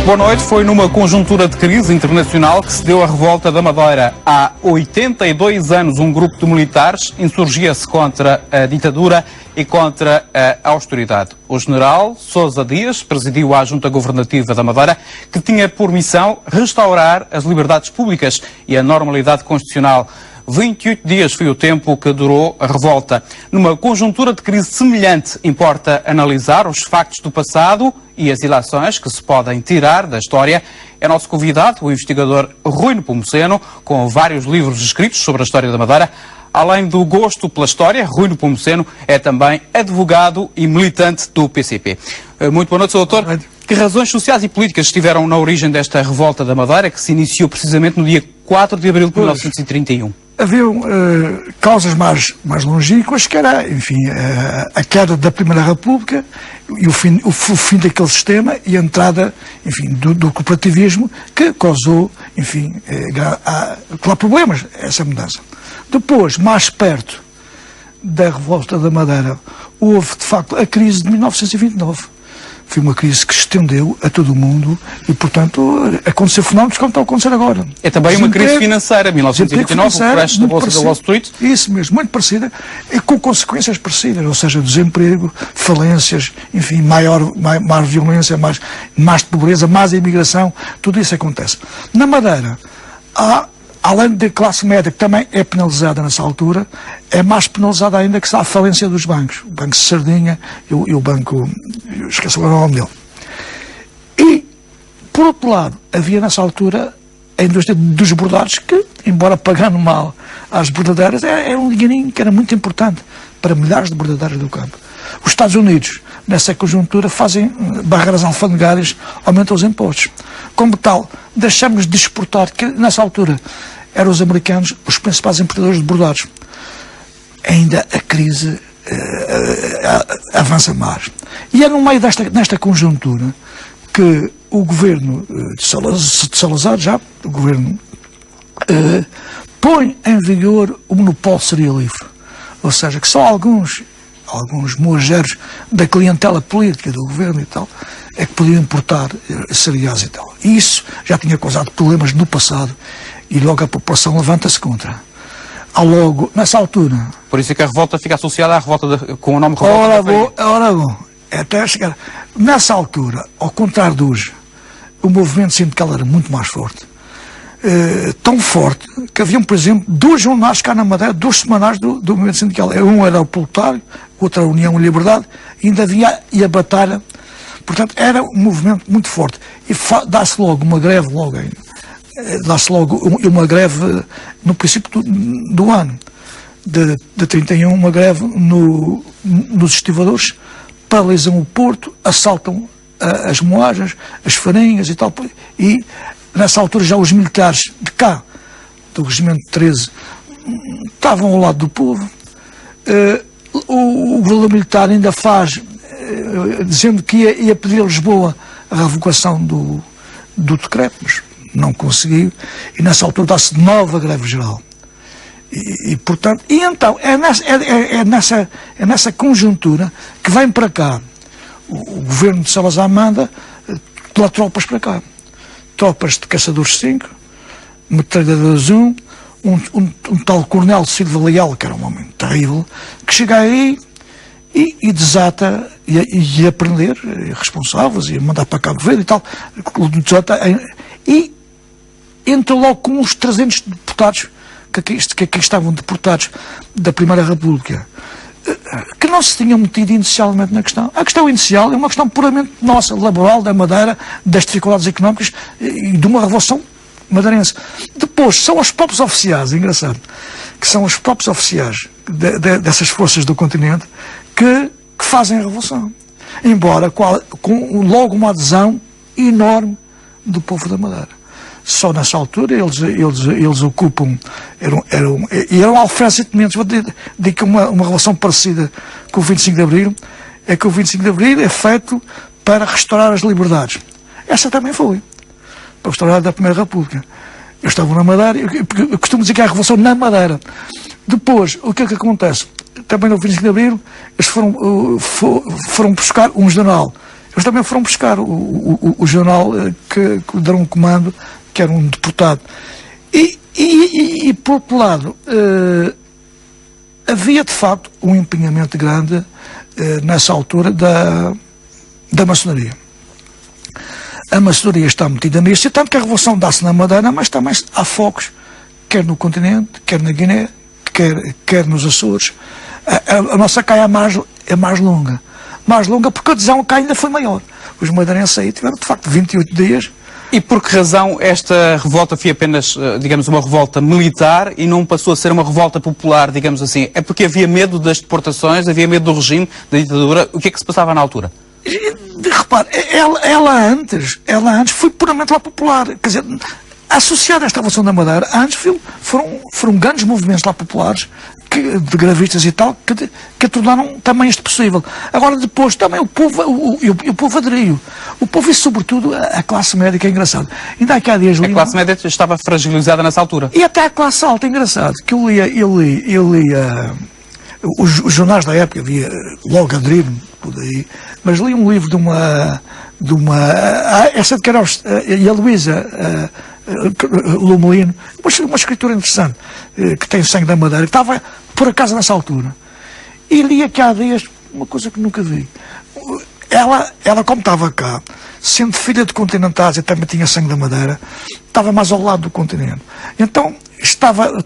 Boa noite. Foi numa conjuntura de crise internacional que se deu a revolta da Madeira. Há 82 anos, um grupo de militares insurgia-se contra a ditadura e contra a austeridade. O general Sousa Dias presidiu a Junta Governativa da Madeira, que tinha por missão restaurar as liberdades públicas e a normalidade constitucional. 28 dias foi o tempo que durou a revolta. Numa conjuntura de crise semelhante, importa analisar os factos do passado e as ilações que se podem tirar da história. É nosso convidado, o investigador Rui Nepomuceno, com vários livros escritos sobre a história da Madeira. Além do gosto pela história, Rui Nepomuceno é também advogado e militante do PCP. Muito boa noite, Sr. Doutor. Que razões sociais e políticas estiveram na origem desta revolta da Madeira, que se iniciou precisamente no dia 4 de abril de 1931? Haviam causas mais longínquas, que era, enfim, a queda da Primeira República e o fim daquele sistema e a entrada, enfim, do cooperativismo, que causou, enfim, claro, problemas, essa mudança. Depois, mais perto da revolta da Madeira, houve, de facto, a crise de 1929. Foi uma crise que se estendeu a todo o mundo e, portanto, aconteceu fenómenos como estão a acontecer agora. É também uma crise financeira, 1929, o crash da Bolsa da Wall Street. Isso mesmo, muito parecida, e com consequências parecidas, ou seja, desemprego, falências, enfim, mais violência, mais pobreza, mais imigração, tudo isso acontece. Na Madeira, além da classe média, que também é penalizada nessa altura, é mais penalizada ainda que está a falência dos bancos. O Banco de Sardinha e o Banco... esqueci agora o nome dele. E, por outro lado, havia nessa altura a indústria dos bordados que, embora pagando mal às bordadeiras, era um dinheirinho que era muito importante para milhares de bordadeiras do campo. Os Estados Unidos, nessa conjuntura, fazem barreiras alfandegárias, aumentam os impostos. Como tal, deixamos de exportar, que nessa altura eram os americanos os principais importadores de bordados. Ainda a crise avança mais. E é no meio nesta conjuntura que o governo de Salazar, já o governo, põe em vigor o monopólio cereal livre. Ou seja, que só alguns moageiros da clientela política do governo e tal, é que podiam importar cereais e tal. E isso já tinha causado problemas no passado e logo a população levanta-se contra. Há logo, nessa altura... Por isso é que a revolta fica associada à revolta com o nome revolta. Ora bom, até chegar... Nessa altura, ao contrário de hoje, o movimento sindical era muito mais forte. Tão forte que haviam, por exemplo, dois jornais cá na Madeira, dois semanais do movimento sindical. Um era o Proletário, outro era a União e Liberdade, e ainda havia a Batalha. Portanto, era um movimento muito forte. E dá-se logo uma greve, uma greve no princípio do ano, de 31, uma greve nos estivadores, paralisam o porto, assaltam as moagens, as farinhas e tal, e nessa altura já os militares de cá, do Regimento 13, estavam ao lado do povo. O governo militar ainda faz, dizendo que ia pedir a Lisboa a revogação do decreto, mas não conseguiu, e nessa altura dá-se nova greve geral. Portanto, então, é nessa conjuntura que vem para cá o governo de Salazar manda lá tropas para cá. Tropas de caçadores 5, metralhadoras 1, um tal Coronel Silva Leal, que era um homem terrível, que chega aí e desata, e a prender responsáveis, e a mandar para Cabo Verde e tal, e entra logo com uns 300 deputados que aqui estavam deportados da Primeira República, que não se tinham metido inicialmente na questão. A questão inicial é uma questão puramente nossa, laboral, da Madeira, das dificuldades económicas e de uma revolução madeirense. Depois, são os próprios oficiais, é engraçado, que são os próprios oficiais dessas forças do continente que fazem a revolução. Embora com logo uma adesão enorme do povo da Madeira. Só nessa altura eles ocupam, eram alfandegamentes. Vou dizer que uma relação parecida com o 25 de Abril, é que o 25 de Abril é feito para restaurar as liberdades. Essa também foi, para restaurar da Primeira República. Eu estava na Madeira, eu costumo dizer que há a revolução na Madeira. Depois, o que é que acontece? Também no 25 de Abril, eles foram buscar um general, Eles também foram buscar o general que deram um comando, que era um deputado. E por outro lado, havia de facto um empenhamento grande nessa altura da maçonaria. A maçonaria está metida nisso, e tanto que a revolução dá-se na Madeira, mas também há focos, quer no continente, quer na Guiné, quer nos Açores. A nossa caia é mais longa. Mais longa porque a adesão cá ainda foi maior. Os madeirenses aí tiveram, de facto, 28 dias. E por que razão esta revolta foi apenas, digamos, uma revolta militar e não passou a ser uma revolta popular, digamos assim? É porque havia medo das deportações, havia medo do regime, da ditadura? O que é que se passava na altura? Repare, ela antes foi puramente lá popular. Quer dizer, associada a esta revolução da Madeira, antes foram grandes movimentos lá populares, de gravistas e tal, que tornaram também isto possível. Agora, depois, também o povo aderiu. O povo e, sobretudo, a classe média, que é engraçado. Ainda há dias li... A classe média estava fragilizada nessa altura. E até a classe alta, é engraçado, que eu lia os jornais da época, havia logo aderido, por aí, mas li um livro de uma essa de Queiroz, e a Luísa Lumelino, uma escritora interessante, que tem sangue da Madeira, que estava por acaso nessa altura, e li aqui há dias uma coisa que nunca vi. Ela como estava cá, sendo filha de continentais e também tinha sangue da Madeira, estava mais ao lado do continente. Então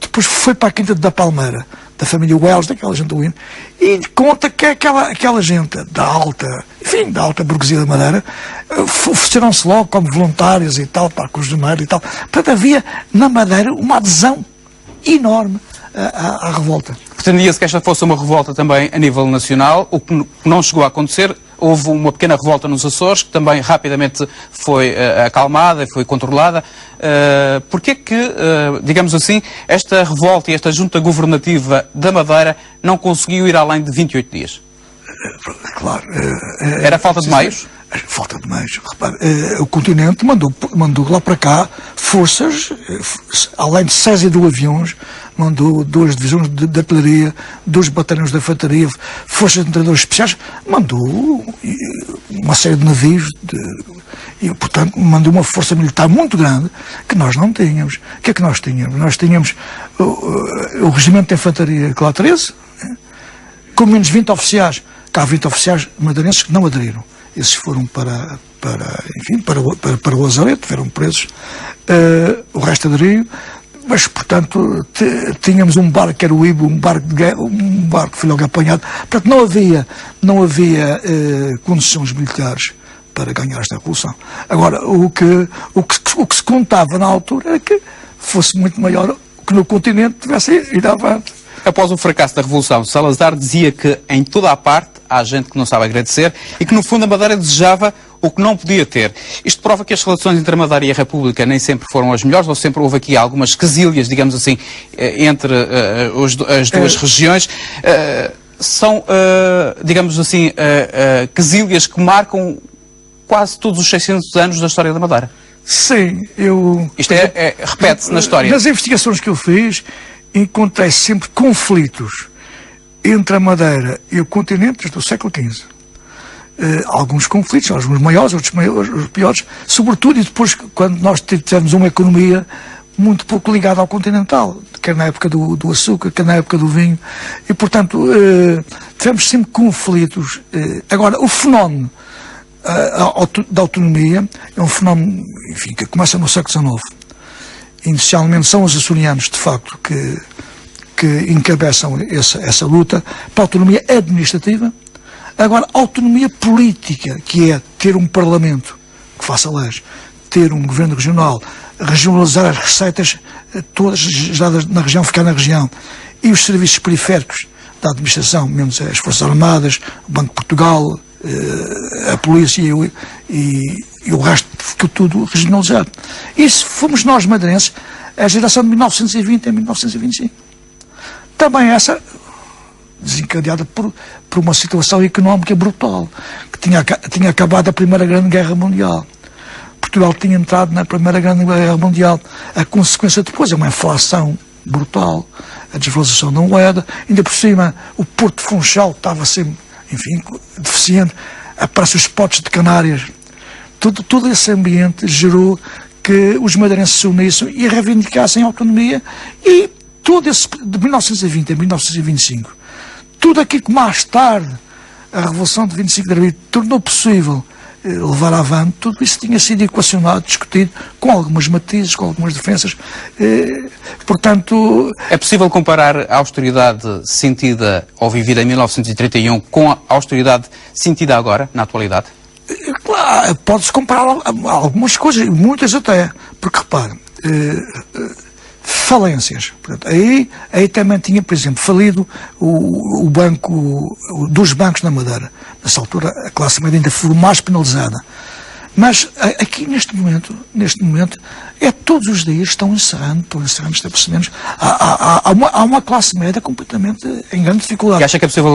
depois foi para a Quinta da Palmeira, da família Wells, daquela gente do hino, e conta que aquela gente da alta burguesia da Madeira, ofereceram-se logo como voluntários e tal, para com os dinheiro e tal. Portanto, havia na Madeira uma adesão enorme à revolta. Pretendia-se que esta fosse uma revolta também a nível nacional, o que não chegou a acontecer. Houve uma pequena revolta nos Açores, que também rapidamente foi acalmada e foi controlada. Porquê que, digamos assim, esta revolta e esta junta governativa da Madeira não conseguiu ir além de 28 dias? Claro. Era falta de meios? Falta de meios. Repare, o continente mandou lá para cá forças, além de 62 aviões, mandou 2 divisões de artilharia, 2 batalhões de infantaria, forças de treinadores especiais, mandou uma série de navios, e, portanto, mandou uma força militar muito grande que nós não tínhamos. O que é que nós tínhamos? Nós tínhamos o regimento de infantaria Clá 13, com menos 20 oficiais. Cá há 20 oficiais madeirenses que não aderiram. Esses foram para o Lazareto, foram presos. O resto aderiu. Mas, portanto, tínhamos um barco que era o Ibo, um barco de guerra, um barco que foi logo apanhado. Portanto, não havia condições militares para ganhar esta revolução. Agora, o que se contava na altura era que fosse muito maior, que no continente tivesse ido avante. Após o fracasso da Revolução, Salazar dizia que em toda a parte há gente que não sabe agradecer e que no fundo a Madeira desejava o que não podia ter. Isto prova que as relações entre a Madeira e a República nem sempre foram as melhores, ou sempre houve aqui algumas quesílias, digamos assim, entre as duas regiões. São, digamos assim, quesílias que marcam quase todos os 600 anos da história da Madeira. Sim, Isto repete-se na história. Nas investigações que eu fiz, encontrei sempre conflitos entre a Madeira e o continente desde o século XV. Alguns conflitos, alguns maiores, outros piores, sobretudo e depois quando nós tivemos uma economia muito pouco ligada ao continental, quer na época do açúcar, quer na época do vinho, e tivemos sempre conflitos. Agora, o fenómeno da autonomia é um fenómeno, enfim, que começa no século XIX. Inicialmente são os açorianos, de facto, que encabeçam essa luta para a autonomia administrativa. Agora, a autonomia política, que é ter um parlamento que faça leis, ter um governo regional, regionalizar as receitas todas geradas na região, ficar na região, e os serviços periféricos da administração, menos as Forças Armadas, o Banco de Portugal, a polícia e o resto ficou tudo regionalizado. Isso fomos nós, madeirenses, a geração de 1920 a 1925. Também essa desencadeada por uma situação económica brutal, que tinha acabado a Primeira Grande Guerra Mundial. Portugal tinha entrado na Primeira Grande Guerra Mundial. A consequência depois é uma inflação brutal, a desvalorização da moeda, ainda por cima o Porto de Funchal estava sempre, enfim, deficiente. aparecem os potes de Canárias. Todo esse ambiente gerou que os madeirenses se unissem e reivindicassem a autonomia, e todo esse, de 1920 a 1925, tudo aquilo que mais tarde a Revolução de 25 de Abril tornou possível levar avante, tudo isso tinha sido equacionado, discutido, com algumas matizes, com algumas diferenças. Portanto... É possível comparar a austeridade sentida ou vivida em 1931 com a austeridade sentida agora, na atualidade? Claro, pode-se comparar algumas coisas, muitas até, porque repare, falências. Portanto, aí também tinha, por exemplo, falido o banco, dos bancos na Madeira. Nessa altura a classe média ainda foi mais penalizada. Mas aqui neste momento, todos os dias estão encerrando estabelecimentos. Há uma classe média completamente em grande dificuldade. E acha que é possível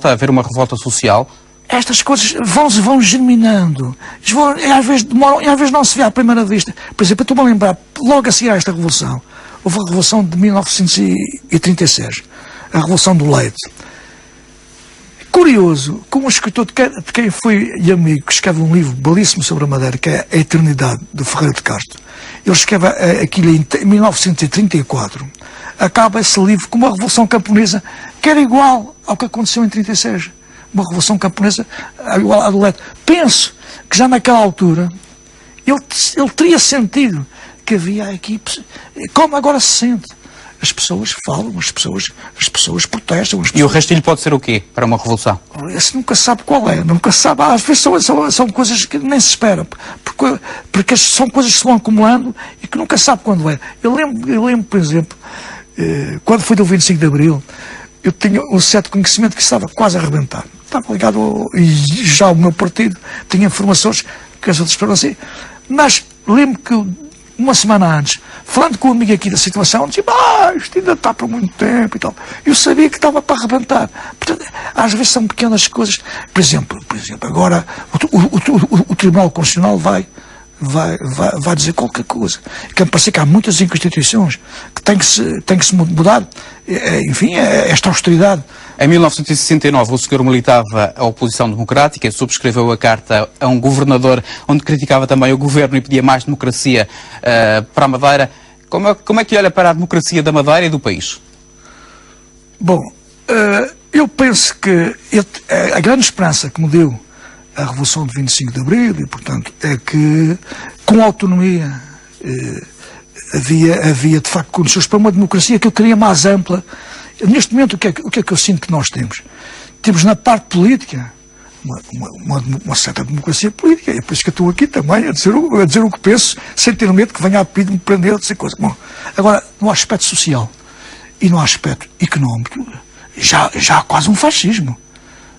haver uma revolta social? Estas coisas vão germinando, e às vezes demoram, e às vezes não se vê à primeira vista. Por exemplo, eu estou-me a lembrar, logo a seguir a esta revolução, houve a revolução de 1936, a revolução do leite. Curioso, como um escritor de quem fui amigo, que escreve um livro belíssimo sobre a Madeira, que é A Eternidade, do Ferreira de Castro. Ele escreve aquilo em 1934, acaba esse livro com uma revolução camponesa que era igual ao que aconteceu em 36. Uma revolução camponesa igual à do leite. Penso que já naquela altura ele teria sentido que havia aqui, como agora se sente. As pessoas falam, as pessoas protestam. E o restilho pode ser o quê para uma revolução? Esse nunca sabe qual é, nunca sabe. Às vezes são coisas que nem se esperam, porque são coisas que se vão acumulando e que nunca sabe quando é. Eu lembro, por exemplo, quando foi do 25 de Abril, eu tinha um certo conhecimento que estava quase a arrebentar. Estava ligado, e já o meu partido tinha informações que as outras pessoas não sei. Mas lembro que uma semana antes, falando com um amigo aqui da situação, disse, isto ainda está por muito tempo e tal. Eu sabia que estava para arrebentar. Portanto, às vezes são pequenas coisas. Por exemplo agora o Tribunal Constitucional vai dizer qualquer coisa. Que me parece que há muitas inconstituições que têm que se mudar. Enfim, esta austeridade. Em 1969, o senhor militava a oposição democrática e subscreveu a carta a um governador onde criticava também o governo e pedia mais democracia para a Madeira. Como é que olha para a democracia da Madeira e do país? Bom, eu penso que a grande esperança que me deu a Revolução de 25 de Abril, e portanto, é que com autonomia havia de facto condições para uma democracia que eu queria mais ampla. Neste momento, o que é que eu sinto que nós temos? Temos na parte política uma certa democracia política, e é por isso que eu estou aqui também a dizer o que penso, sem ter medo que venha a pedir-me prender ou dizer coisa. Bom, agora, no aspecto social e no aspecto económico, já há quase um fascismo.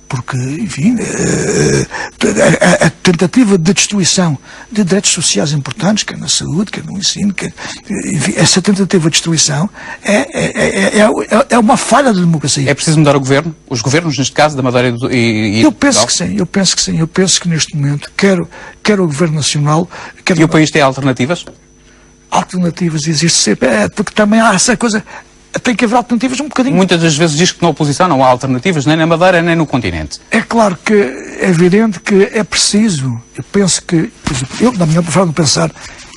Porque, enfim, a tentativa de destruição de direitos sociais importantes, quer na saúde, quer no ensino, enfim, essa tentativa de destruição é uma falha da democracia. É preciso mudar o governo? Os governos, neste caso, da Madeira e eu penso que sim, eu penso que neste momento, quer o Governo Nacional... E o país tem alternativas? Alternativas existem sempre, porque também há essa coisa... Tem que haver alternativas um bocadinho. Muitas das vezes diz que na oposição não há alternativas, nem na Madeira, nem no continente. É claro que é evidente que é preciso. Eu penso que, por exemplo, eu, na minha forma de pensar,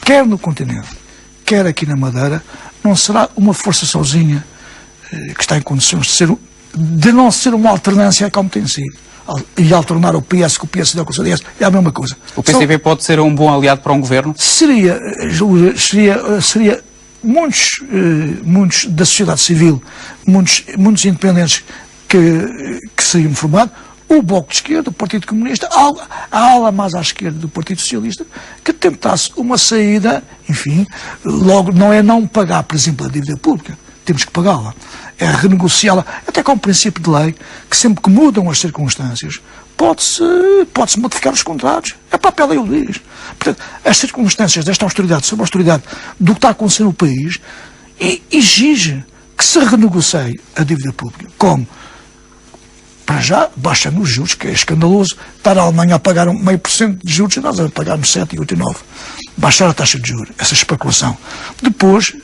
quer no continente, quer aqui na Madeira, não será uma força sozinha que está em condições de não ser uma alternância como tem sido. E alternar o PS com o PSD ou com o CDS é a mesma coisa. O PCP pode ser um bom aliado para um governo? Seria muitos da sociedade civil, muitos independentes que seriam formados, o Bloco de Esquerda, o Partido Comunista, a ala mais à esquerda do Partido Socialista, que tentasse uma saída, enfim, logo não é não pagar, por exemplo, a dívida pública, temos que pagá-la, é renegociá-la, até com o princípio de lei, que sempre que mudam as circunstâncias, pode-se modificar os contratos. É papel aí o diz. Portanto, as circunstâncias desta austeridade, sobre a austeridade do que está a acontecer no país, exige que se renegocie a dívida pública. Como? Para já, baixando os juros, que é escandaloso. Estar a Alemanha a pagar 0,5% de juros e nós a pagarmos 7,89%. Baixar a taxa de juros, essa especulação. Depois...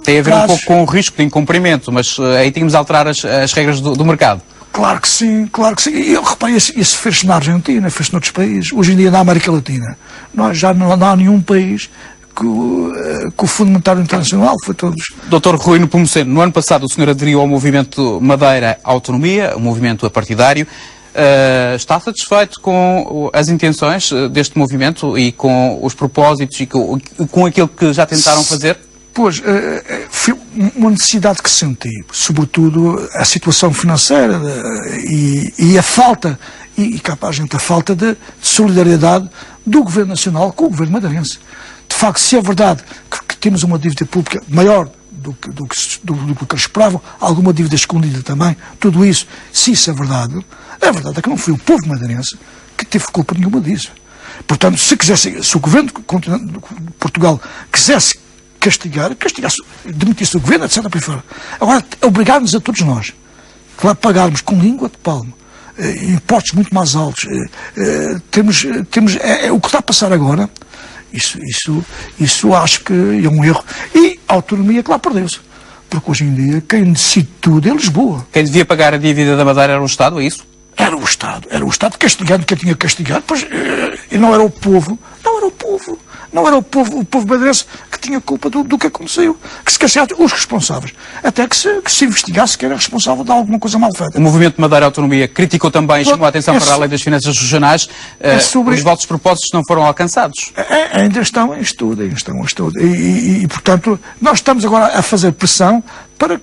Tem a ver um pouco com o risco de incumprimento, mas aí tínhamos de alterar as regras do mercado. Claro que sim, claro que sim. E eu reparei, isso fez-se na Argentina, fez-se noutros países. Hoje em dia na América Latina, já não há nenhum país que o Fundo Monetário Internacional foi todos. Dr. Rui Nepomuceno, no ano passado o senhor aderiu ao movimento Madeira Autonomia, um movimento apartidário. Está satisfeito com as intenções deste movimento e com os propósitos e com aquilo que já tentaram fazer? Pois, foi uma necessidade que senti, sobretudo a situação financeira e a falta, e capaz a falta de solidariedade do Governo Nacional com o Governo madeirense. De facto, se é verdade que temos uma dívida pública maior do que eles esperavam, alguma dívida escondida também, tudo isso, se isso é verdade, a verdade é que não foi o povo madeirense que teve culpa nenhuma disso. Portanto, se o Governo de Portugal quisesse castigasse, demitisse o Governo, etc. Por fora. Agora, obrigar-nos a todos nós, a pagarmos com língua de palmo, impostos muito mais altos, o que está a passar agora, isso acho que é um erro. E a autonomia, claro, perdeu-se. Porque hoje em dia, quem decide tudo é Lisboa. Quem devia pagar a dívida da Madeira era o Estado, é isso? Era o Estado castigando quem tinha castigado, pois, e não era o povo, o povo madeirense que tinha culpa do que aconteceu, que se castigasse os responsáveis, até que se investigasse quem era responsável de alguma coisa mal feita. O movimento Madeira Autonomia criticou também e chamou a atenção para a lei das finanças regionais, os vossos propósitos não foram alcançados. Ainda estão em estudo, e portanto, nós estamos agora a fazer pressão para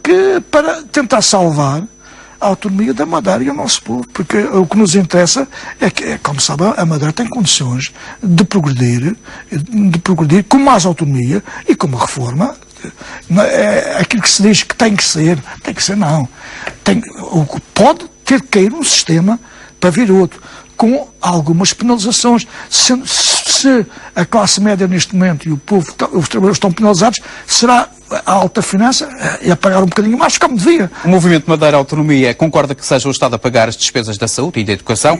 tentar salvar a autonomia da Madeira e o nosso povo, porque o que nos interessa é que, como sabe, a Madeira tem condições de progredir com mais autonomia e com uma reforma. Aquilo que se diz que tem que ser não. Pode ter que cair um sistema para vir outro, com algumas penalizações. Se a classe média neste momento e o povo, os trabalhadores estão penalizados, será a alta finança a pagar um bocadinho mais, como devia. O movimento Madeira Autonomia concorda que seja o Estado a pagar as despesas da saúde e da educação,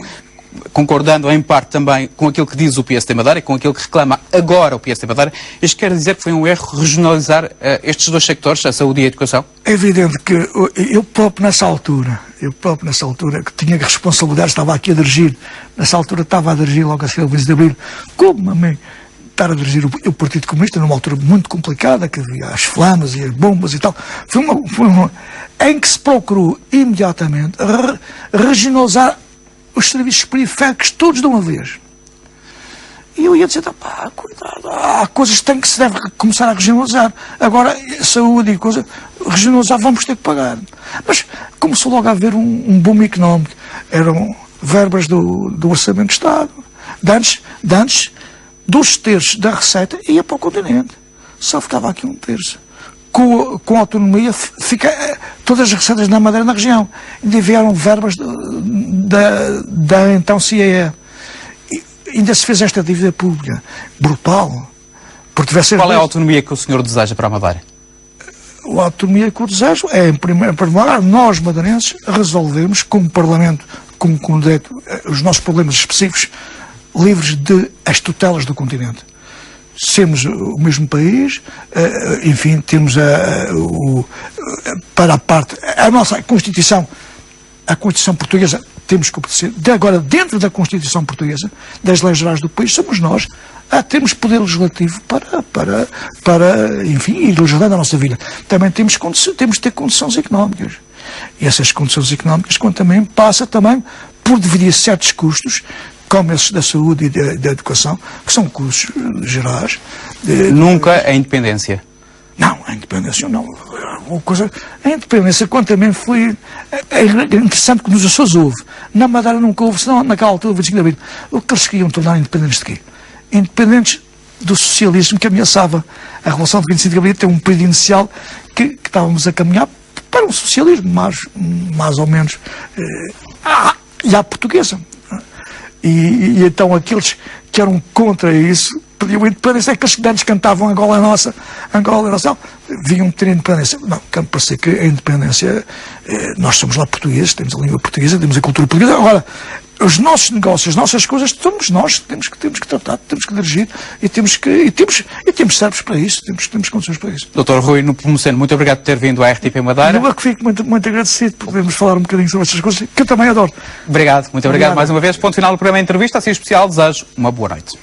concordando em parte também com aquilo que diz o PST Madeira e com aquilo que reclama agora o PST Madeira. Isto quer dizer que foi um erro regionalizar estes dois sectores, a saúde e a educação? É evidente que eu próprio nessa altura, que tinha responsabilidade, estava aqui a dirigir, nessa altura estava a dirigir logo a seguir ao 15 de Abril, como a mim, estar a dirigir o Partido Comunista numa altura muito complicada, que havia as flamas e as bombas e tal, foi uma em que se procurou imediatamente regionalizar os serviços periféricos todos de uma vez. E eu ia dizer, cuidado, há coisas que se deve começar a regionalizar. Agora, saúde e coisa, regionalizar vamos ter que pagar. Mas começou logo a haver um boom económico. Eram verbas do Orçamento de Estado. De antes, 2/3 da receita ia para o continente. Só ficava aqui 1/3. Com a autonomia, todas as receitas na Madeira na região. Ainda vieram verbas da então CIE. Ainda se fez esta dívida pública brutal. Qual é a autonomia que o senhor deseja para a Madeira? A autonomia que eu desejo é, em primeiro lugar, nós madeirenses resolvemos, como Parlamento, como direito, os nossos problemas específicos, livres de as tutelas do continente. Somos o mesmo país, enfim, temos para a parte, a nossa Constituição, a Constituição portuguesa, temos que obedecer. Agora, dentro da Constituição portuguesa, das leis gerais do país, somos nós a termos poder legislativo para enfim, ir legislando a nossa vida. Também temos de ter condições económicas. E essas condições económicas também passa também por dividir certos custos, como esses da saúde e da educação, que são custos gerais. Nunca a independência? Não, a independência não. A independência, quanto também foi... É interessante que nos Açores houve. Na Madeira nunca houve, senão naquela altura, 25 de Abril. O que eles queriam tornar independentes de quê? Independentes do socialismo que ameaçava. A Revolução de 25 de Abril tem um período inicial que estávamos a caminhar para um socialismo, mais ou menos, e à portuguesa. E então aqueles que eram contra isso pediam independência, aqueles que antes cantavam Angola é nossa, vinham ter independência. Não, quero parecer que a independência, nós somos lá portugueses, temos a língua portuguesa, temos a cultura portuguesa. Agora, os nossos negócios, as nossas coisas, somos nós que temos que tratar, temos que dirigir e temos servos para isso, temos condições para isso. Dr. Rui Nepomuceno, muito obrigado por ter vindo à RTP Madeira. Eu é que fico muito agradecido por podermos falar um bocadinho sobre estas coisas, que eu também adoro. Obrigado, muito obrigado mais uma vez. Ponto final do programa Entrevista, assim especial, desejo uma boa noite.